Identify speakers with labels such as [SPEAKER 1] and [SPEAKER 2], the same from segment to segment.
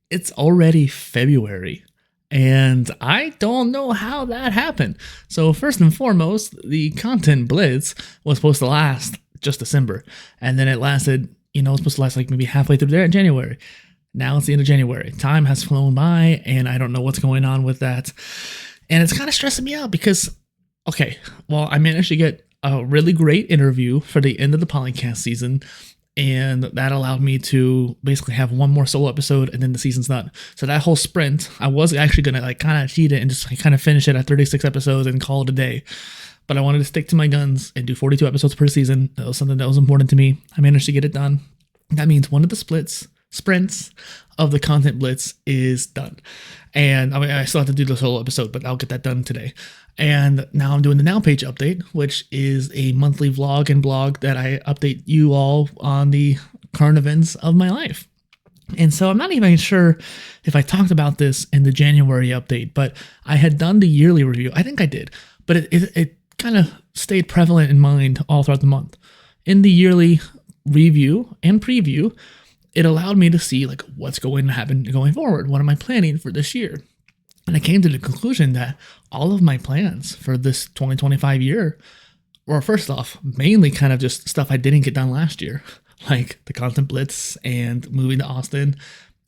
[SPEAKER 1] It's already February, and I don't know how that happened. So first and foremost, the content blitz was supposed to last just December, and then it lasted, it's supposed to last like maybe halfway through there in January. Now it's the end of January. Time has flown by, and I don't know what's going on with that. And it's kind of stressing me out because, okay, well, I managed to get a really great interview for the end of the POLYCASTS season, and that allowed me to basically have one more solo episode, and then the season's done. So that whole sprint, I was actually going to like kind of cheat it and just kind of finish it at 36 episodes and call it a day. But I wanted to stick to my guns and do 42 episodes per season. That was something that was important to me. I managed to get it done. That means one of the sprints of the content blitz is done. And I mean, I still have to do the solo episode, but I'll get that done today. And now I'm doing the Now page update, which is a monthly vlog and blog that I update you all on the current events of my life. And so I'm not even sure if I talked about this in the January update, but I had done the yearly review. I think I did, but it kind of stayed prevalent in mind all throughout the month. In the yearly review and preview, it allowed me to see like what's going to happen going forward. What am I planning for this year? And I came to the conclusion that all of my plans for this 2025 year were, first off, mainly kind of just stuff I didn't get done last year, like the content blitz and moving to Austin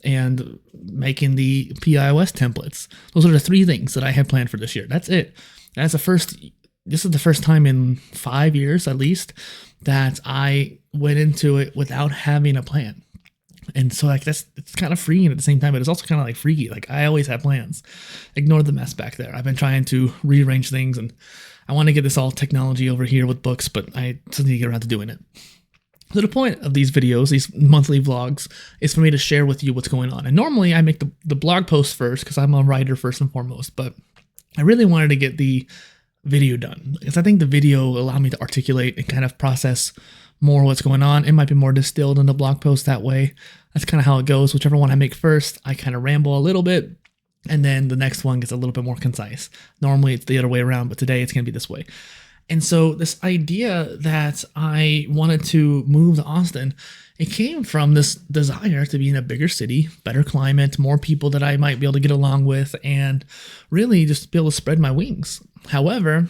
[SPEAKER 1] and making the PIOS templates. Those are the three things that I had planned for this year. That's it. This is the first time in 5 years at least that I went into it without having a plan. And so like it's kind of freeing at the same time, but it's also kind of like freaky. Like I always have plans. Ignore the mess back there. I've been trying to rearrange things, and I want to get this all technology over here with books, but I still need to get around to doing it. So the point of these videos, these monthly vlogs, is for me to share with you what's going on. And normally I make the blog post first because I'm a writer first and foremost, but I really wanted to get the video done because I think the video allowed me to articulate and kind of process more what's going on. It might be more distilled in the blog post that way. That's kind of how it goes. Whichever one I make first, I kind of ramble a little bit, and then the next one gets a little bit more concise. Normally it's the other way around, but today it's going to be this way. And so this idea that I wanted to move to Austin, it came from this desire to be in a bigger city, better climate, more people that I might be able to get along with, and really just be able to spread my wings. However,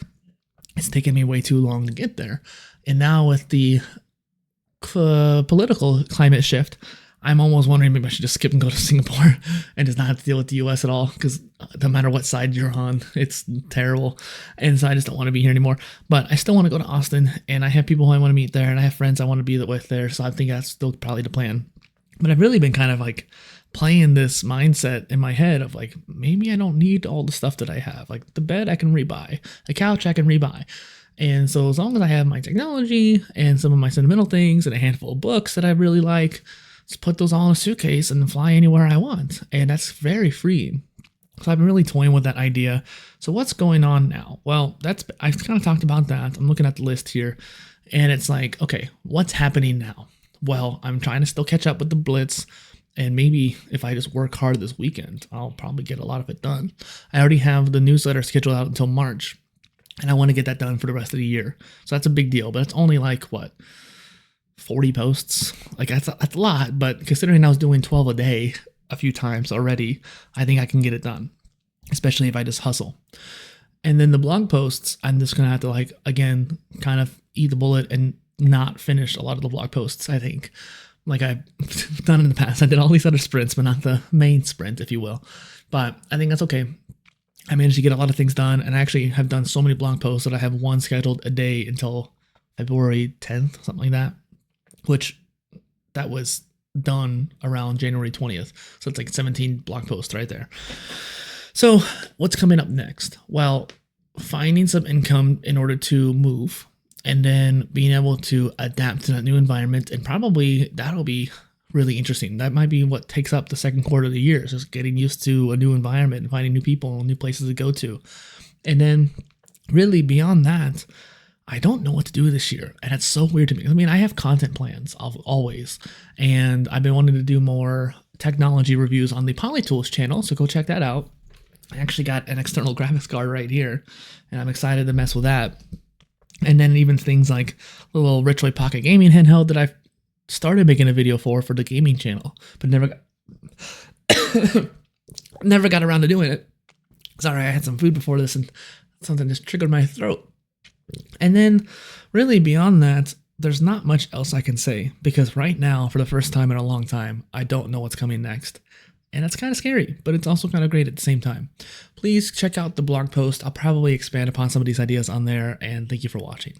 [SPEAKER 1] it's taken me way too long to get there. And now with the political climate shift, I'm almost wondering maybe I should just skip and go to Singapore and just not have to deal with the US at all, because no matter what side you're on, it's terrible. And so I just don't want to be here anymore. But I still want to go to Austin, and I have people who I want to meet there, and I have friends I want to be with there. So I think that's still probably the plan. But I've really been kind of like playing this mindset in my head of like, maybe I don't need all the stuff that I have. Like the bed I can rebuy, a couch I can rebuy. And so as long as I have my technology and some of my sentimental things and a handful of books that I really like, just put those all in a suitcase and fly anywhere I want. And that's very freeing. So I've been really toying with that idea. So what's going on now? Well, I've kind of talked about that. I'm looking at the list here, and it's like, okay, what's happening now? Well, I'm trying to still catch up with the blitz. And maybe if I just work hard this weekend, I'll probably get a lot of it done. I already have the newsletter scheduled out until March, and I want to get that done for the rest of the year. So that's a big deal, but it's only like, 40 posts? Like that's a lot, but considering I was doing 12 a day a few times already, I think I can get it done, especially if I just hustle. And then the blog posts, I'm just going to have to like, again, kind of eat the bullet and not finish a lot of the blog posts, I think. Like I've done in the past. I did all these other sprints, but not the main sprint, if you will. But I think that's okay. I managed to get a lot of things done, and I actually have done so many blog posts that I have one scheduled a day until February 10th, something like that, which that was done around January 20th. So it's like 17 blog posts right there. So what's coming up next? Well, finding some income in order to move, and then being able to adapt to that new environment, and probably that'll be really interesting. That might be what takes up the second quarter of the year, is just getting used to a new environment and finding new people and new places to go to. And then really beyond that, I don't know what to do this year, and it's so weird to me. I mean, I have content plans always, and I've been wanting to do more technology reviews on the PolyTools channel, so go check that out. I actually got an external graphics card right here, and I'm excited to mess with that. And then even things like the little Richway Pocket Gaming handheld that I've started making a video for the gaming channel, but never got Never got around to doing it. Sorry, I had some food before this and something just triggered my throat. And then, really beyond that, there's not much else I can say, because right now, for the first time in a long time, I don't know what's coming next. And that's kind of scary, but it's also kind of great at the same time. Please check out the blog post. I'll probably expand upon some of these ideas on there, and thank you for watching.